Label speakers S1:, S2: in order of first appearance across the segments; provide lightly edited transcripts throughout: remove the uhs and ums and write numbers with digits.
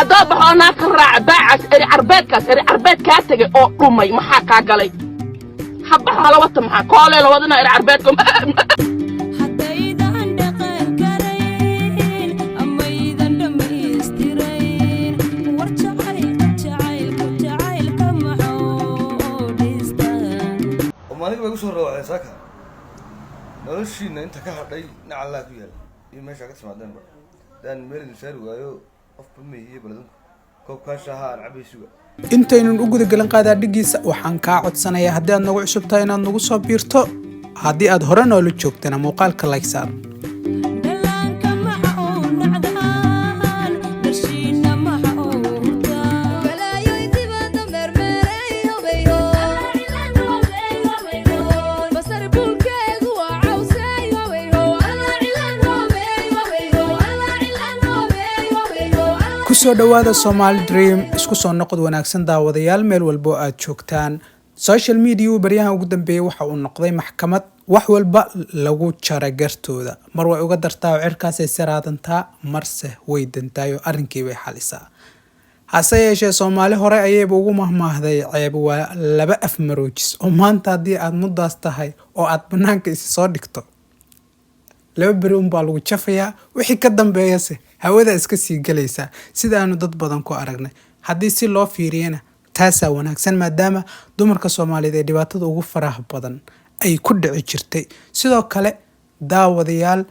S1: haddoo baxoo naag ka raaca baacaas eri carbeed kaa tegay oo dhumay maxaa kaa galay habbax hala wata maxaa koolee la wadana eri carbeedka
S2: ومالك بيقول روعة ساكا نرشي إن أنت كهربائي نعلّا كيال يمشي عكس معدن بقى لأن ميل نشار وياه أفضل مية بلدهم كوب كان شهر عبي سوا
S3: intaynan u guda galan qaadaa dhigiisa waxaan kaa codsanayaa haddii aad nagu cusub tahay inaad nagu soo biirto haddii aad hore noola joogtana muuqaalka like saar kusoo dhawaada Somali Dream isku soo noqod wanaagsan daawadayaal meel walba aad joogtaan social media baryahan ugu dambeeyay waxa uu noqday maxkamad wax walba lagu jara gartooda mar way uga dartaa cirkaas ay saraadantaa marse way dantaayo arrinkii way xalisaa hase yeeshee Soomaali hore ayay ugu mahmaahday ceeb waa laba af maroojis oo maanta hadii aad mudaas tahay oo aad banaanka is soo dhigto laba bari baa lagu jafayaa wixii ka dambeeyay hawada iska sii galaysa sida aanu dad badan ku aragnay hadii si loo fiiriyana taasa wanaagsan maadaama dumarka Soomaaliyeed ee dhibaatada ugu faraha badan ay ku dhici jirtay sidoo kale daawadayaal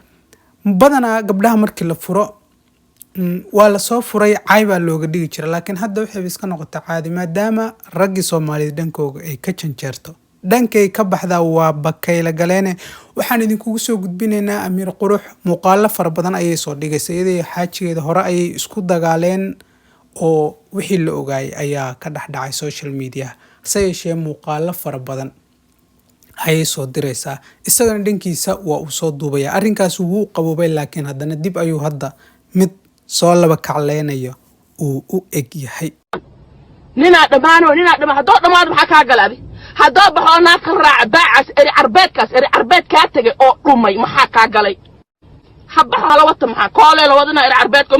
S3: badana gabdhaha markii la furo waa la soo furay cayba looga dhigi jiray laakiin hadda waxay iska noqotay caadi maadaama raggi Soomaaliyeed dhankooga ay ka janjeerto dhankay ka baxda waa bakayla galeene waxaan idinku soo gudbinaynaa Amiir Qurux muuqaal far badan ayay soo dhigaysay iyadoo xaajigeeda hore ayay isku dagaaleen oo wixii la ogaay ayaa ka dhaxdhacay social media sayshee muuqaal far badan ayay soo diraysaa isagana dhankiisa waa uu soo duubaya arrinkaas wuu qaboobay laakiin haddana dib ayuu hadda mid soo laba kacleenayo uu u eg yahay
S1: nina dhamaano haddoo dhamaado maxaa kaa galaaday haddoo baxoo naag ka raaca baacaas eri carbeed kaa tegay oo dhumay maxaa kaa galay habbax hala wata maxaa koolee la wadana eri carbeedka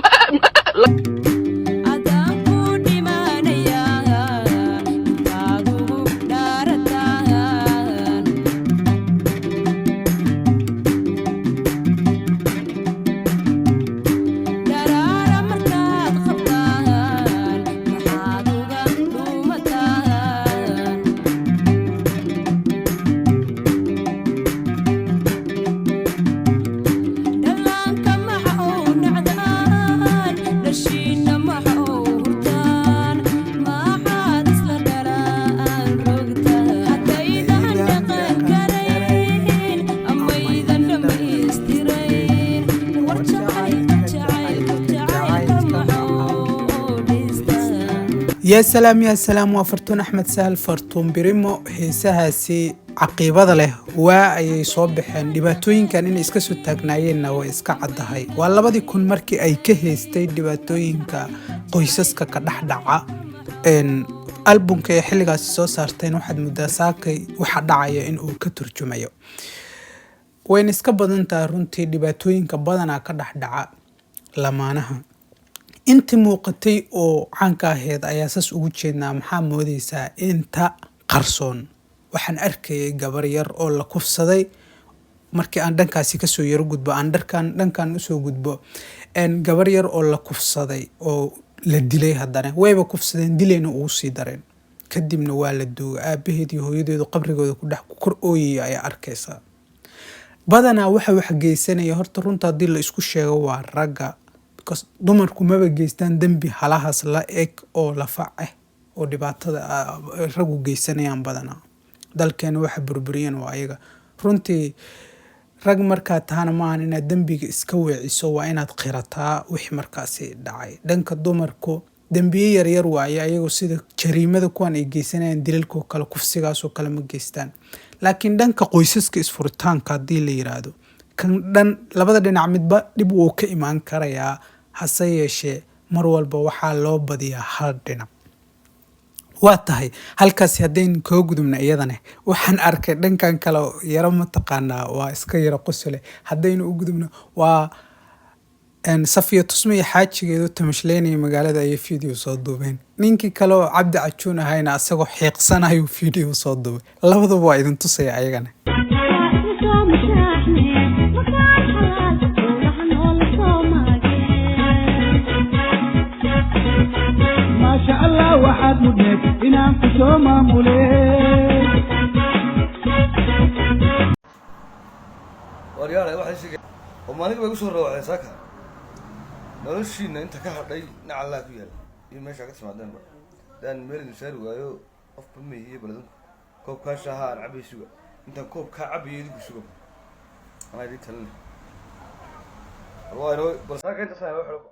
S3: يا سلام وفرتون أحمد سهل فرتون بريمو هيسهاسي عقيبة له وأي صبحن دباتوين كان إن إسكسو تاجنايين أو إسكا عدهاي والله بدي يكون مركي أي كهستي دباتوين كقيسسك كدحدعة إن ألبوم كي حلقة صارتين واحد مدرساكي واحد دعاية إن أو كترجمايو وين إسكا بدن تارونتي دباتوين كبدنا كدحدعة لمانها inta muuqatay oo caanka ahayd ayaa sas ugu jeednaa maxaa moodaysaa inta qarsoon waxaan arkay gabar yar oo la kufsaday markii aan dhankaasi ka soo yar gudbo aan dhankan u soo gudbo gabar yar oo la kufsaday oo la dilay haddana wayba kufsadeen dileena uu sii dareen kadibna waa la duugay aabaheed iyo hooyadeedu qabrigooda ku dhex kor ooyay ay arkaysaa badana waxa geysanaya horta runta hadii la isku sheego waa ragga dumarku maba geystaan dambi halahaas la eg oo la fac oo dhibaatada ragu geysanayaan badana dalkeena waxa burburiyeen waa ayaga runtii rag marka taana ma aan inaad dambiga iska weeciso waa inaad qirataa wixii markaasi dhacay dhanka dumarku dambiye yar waaye ayagu sida jariimada kuwan ay geysanayaan dilalka kala kufsigaas oo kala ma geystaan laakiin dhanka qoysaska isfuritaanka hadii la yiraahdo kan dhan labada dhinac midba dib uu ka imaan karayaa hase yeeshee mar walba waxaa loo badiyaa hal dhinac waa tahay halkaas hadeen koo gudubna iyadana waxaan arkay dhankan kale yaro ma taqaanaa waa iska yaro qosle hadeen u gudubna waa safiya tusmo iyo xaajigeedu tamashlaynaya magaalada ayay video soo duubeen. ninkii kale oo cabdi cajuun ahayna asagoo xiiqsanayuu video soo duubay. labaduba waa idin tusaya ayagana.
S4: maasha allah waxaad mudneed inaan ku soo maamulee
S2: waryaale waxay sheegay oo maalinka bay ku soo rawaxeen saaka noloshiina inta ka hadhay nacallaa ku yaal iyo meesha ka timaadeenba daan meel idin saari waayo qof kulmay iyo baladanku koobkaa shaaha aan cabay suga intaan koobkaa cabayo idinku suga anaa idin talinay bal saaka inta saa